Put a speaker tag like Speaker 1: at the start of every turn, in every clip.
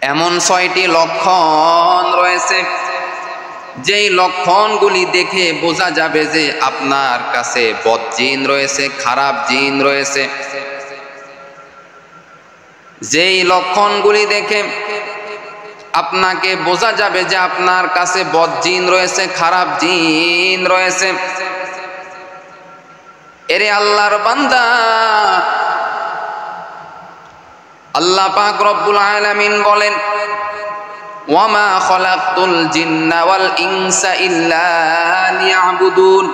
Speaker 1: এমন 6টি লক্ষণ রয়েছে যেই লক্ষণগুলি দেখে বোঝা যাবে যে আপনার কাছে বদ জিন রয়েছে, খারাপ জিন রয়েছে। যেই লক্ষণগুলি দেখে আপনাকে বোঝা যাবে যে আপনার কাছে বদ জিন রয়েছে, খারাপ জিন রয়েছে। এরে আল্লাহর বান্দা, আল্লাহ পাক রব্বুল আলামিন বলেন, ওয়ামা খলাকতুল জিন্না ওয়াল ইনসা ইল্লা লিয়াবুদুন।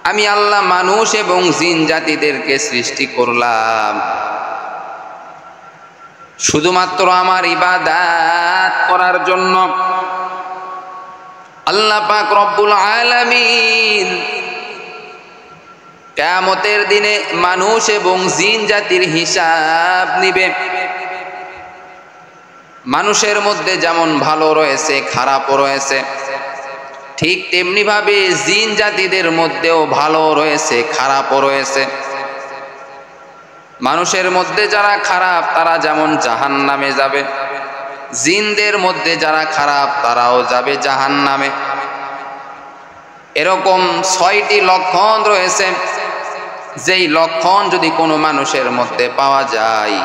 Speaker 1: আমি আল্লাহ মানুষ এবং জিন জাতিদেরকে সৃষ্টি করলাম শুধুমাত্র আমার ইবাদত করার জন্য। আল্লাহ পাক রব্বুল আলামিন কিয়ামতের দিনে মানুষ এবং জিন জাতির হিসাব নিবে। মানুষের মধ্যে যেমন ভালো রয়েছে, খারাপও রয়েছে, ঠিক তেমনি ভাবে জিন জাতিদের মধ্যেও ভালো রয়েছে, খারাপও রয়েছে। মানুষের মধ্যে যারা খারাপ তারা যেমন জাহান্নামে যাবে, জিনদের মধ্যে যারা খারাপ তারাও যাবে জাহান্নামে। এরকম 6টি লক্ষণ রয়েছে, যেই লক্ষণ যদি কোনো মানুষের মধ্যে পাওয়া যায়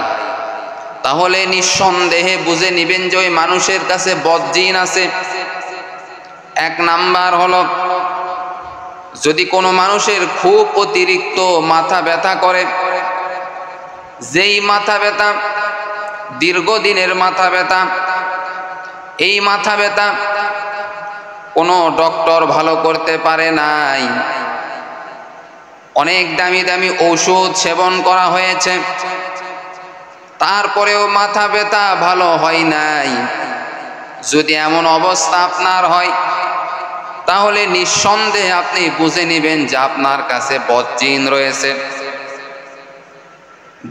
Speaker 1: তাহলে নিঃসন্দেহে বুঝে নিবেন যে ওই মানুষের কাছে বদ জিন আছে। 1 নাম্বার হলো, যদি কোনো মানুষের খুব অতিরিক্ত মাথা ব্যথা করে, যেই মাথা ব্যথা দীর্ঘদিনের মাথা ব্যথা, এই মাথা ব্যথা কোনো ডক্টর ভালো করতে পারে নাই, অনেক দামি দামি ঔষধ সেবন করা হয়েছে, তারপরেও মাথা ব্যথা ভালো হয় নাই। যদি এমন অবস্থা আপনার হয় তাহলে নিঃসন্দেহে আপনি বুঝে নেবেন যে আপনার কাছে বদ জিন রয়েছে।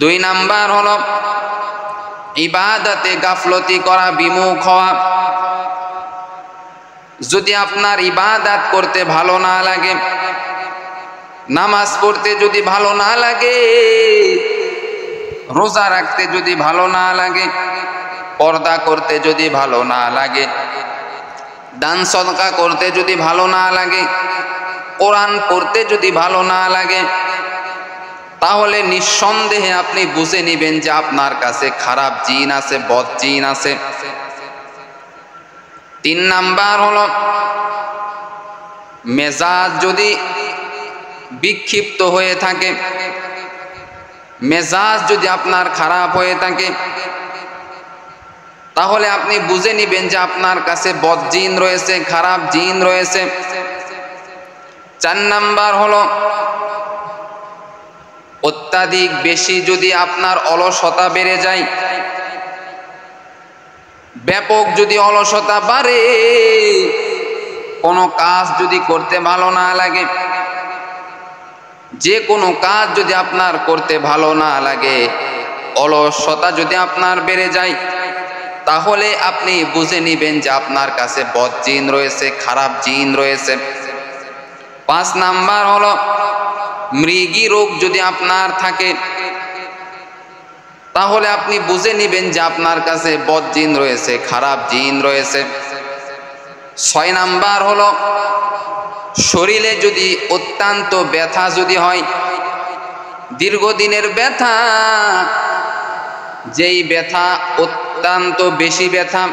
Speaker 1: 2 নাম্বার হলো ইবাদতে গাফলতি করা, বিমুখ হওয়া। যদি আপনার ইবাদত করতে ভালো না লাগে, নামাজ পড়তে যদি ভালো না লাগে, রোজা রাখতে যদি ভালো না লাগে, পর্দা করতে যদি ভালো না লাগে, দান সদকা করতে যদি ভালো না লাগে, কোরআন পড়তে যদি ভালো না লাগে, তাহলে নিঃসন্দেহে আপনি বুঝে নেবেন যে আপনার কাছে খারাপ জিন আছে, বদ জিন আছে। 3 নাম্বার হলো মেজাজ যদি বিক্ষিপ্ত হয়ে থাকে, মেজাজ যদি আপনার খারাপ হয়ে থাকে তাহলে আপনি বুঝে নেবেন যে আপনার কাছে বদ জিন রয়েছে, খারাপ জিন রয়েছে। 4 নাম্বার হলো অত্যাধিক বেশি যদি আপনার অলসতা বেড়ে যায়, ব্যাপক যদি অলসতা বাড়ে, কোনো কাজ যদি করতে ভালো না লাগে, যে কোনো কাজ যদি আপনার করতে ভালো না লাগে, অলসতা যদি আপনার বেড়ে যায়, তাহলে আপনি বুঝে নেবেন যে আপনার কাছে বদ জিন রয়েছে, খারাপ জিন রয়েছে। 5 নাম্বার হলো মৃগী রোগ যদি আপনার থাকে তাহলে আপনি বুঝে নেবেন যে আপনার কাছে বদ জিন রয়েছে, খারাপ জিন রয়েছে। 6 নাম্বার হলো শরীরে যদি অত্যন্ত ব্যথা যদি হয়, দীর্ঘদিনের ব্যথা, যেই ব্যথা অত্যন্ত বেশি ব্যথা,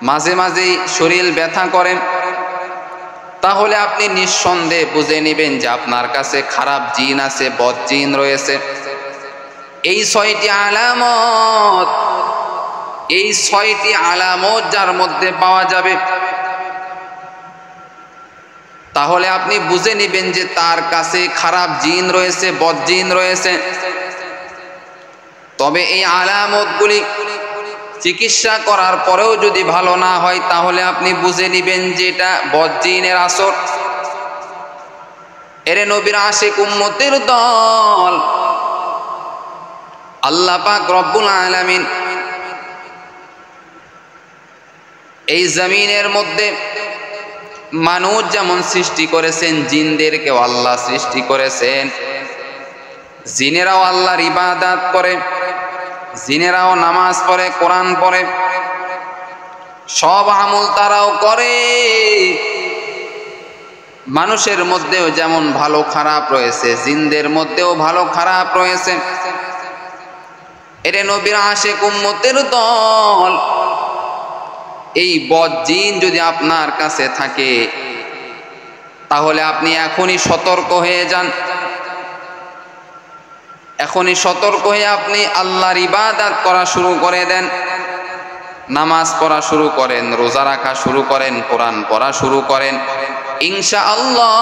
Speaker 1: মাঝে মাঝেই শরীর ব্যথা করেন, তাহলে আপনি নিঃসন্দেহে বুঝে নেবেন যে আপনার কাছে খারাপ জিন আছে, বদ জিন রয়েছে। এই 6টি আলামত, এই 6টি আলামত যার মধ্যে পাওয়া যাবে তাহলে আপনি বুঝে নেবেন যে তার কাছে খারাপ জিন রয়েছে, বদ জিন রয়েছে। তবে এই আলামতগুলি চিকিৎসা করার পরেও যদি ভালো না হয় তাহলে আপনি বুঝে নেবেন যে এটা বদ জিনের আসর। এরে নবীর আশিক উম্মতের দল, আল্লাহ পাক রব্বুল আলামিন এই জমিনের মধ্যে মানুষ যেমন সৃষ্টি করেছেন, জিনদেরকেও আল্লাহ সৃষ্টি করেছেন। জিনেরাও আল্লাহর ইবাদত করে, জিনেরাও নামাজ পড়ে, কোরআন পড়ে, সব আমল তারাও করে। মানুষের মধ্যেও যেমন ভালো খারাপ রয়েছে, জিনদের মধ্যেও ভালো খারাপ রয়েছে। এরে নবীর আশিক উম্মতের দল, এই বদ জিন যদি আপনার কাছে থাকে তাহলে আপনি এখনই সতর্ক হয়ে যান। এখনই সতর্ক হয়ে আপনি আল্লাহর ইবাদত করা শুরু করে দেন, নামাজ পড়া শুরু করেন, রোজা রাখা শুরু করেন, কোরআন পড়া শুরু করেন। ইনশাআল্লাহ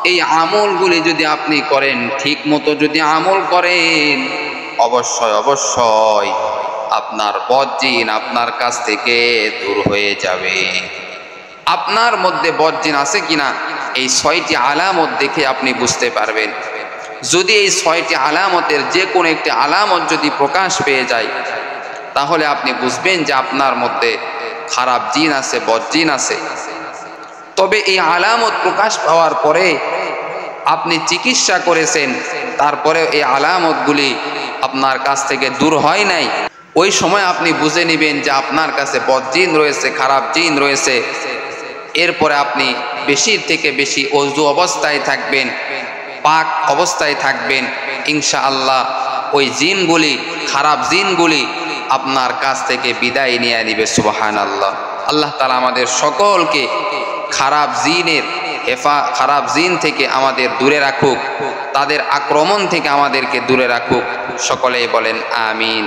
Speaker 1: এই আমলগুলি যদি আপনি করেন, ঠিক মতো যদি আমল করেন, অবশ্যই অবশ্যই আপনার বদজিন আপনার কাছ থেকে দূর হয়ে যাবে। আপনার মধ্যে বদজিন আছে কিনা এই 6টি আলামত দেখে আপনি বুঝতে পারবেন। যদি এই 6টি আলামতের যে কোনো একটি আলামত যদি প্রকাশ পেয়ে যায় তাহলে আপনি বুঝবেন যে আপনার মধ্যে খারাপ জিন আছে, বদজিন আছে। তবে এই আলামত প্রকাশ পাওয়ার পরে আপনি চিকিৎসা করেছেন, তারপরে এই আলামতগুলি আপনার কাছ থেকে দূর হয় নাই, ওই সময় আপনি বুঝে নেবেন যে আপনার কাছে বদজিন রয়েছে, খারাপ জিন রয়েছে। এরপরে আপনি বেশি থেকে বেশি ওযু অবস্থায় থাকবেন, পাক অবস্থায় থাকবেন। ইনশাআল্লাহ ওই জিনগুলি, খারাপ জিনগুলি আপনার কাছ থেকে বিদায় নিয়ে নিবে। সুবহানাল্লাহ। আল্লাহ তাআলা আমাদের সকলকে খারাপ জিন থেকে আমাদের দূরে রাখুক, তাদের আক্রমণ থেকে আমাদেরকে দূরে রাখুক। সকলেই বলেন আমিন।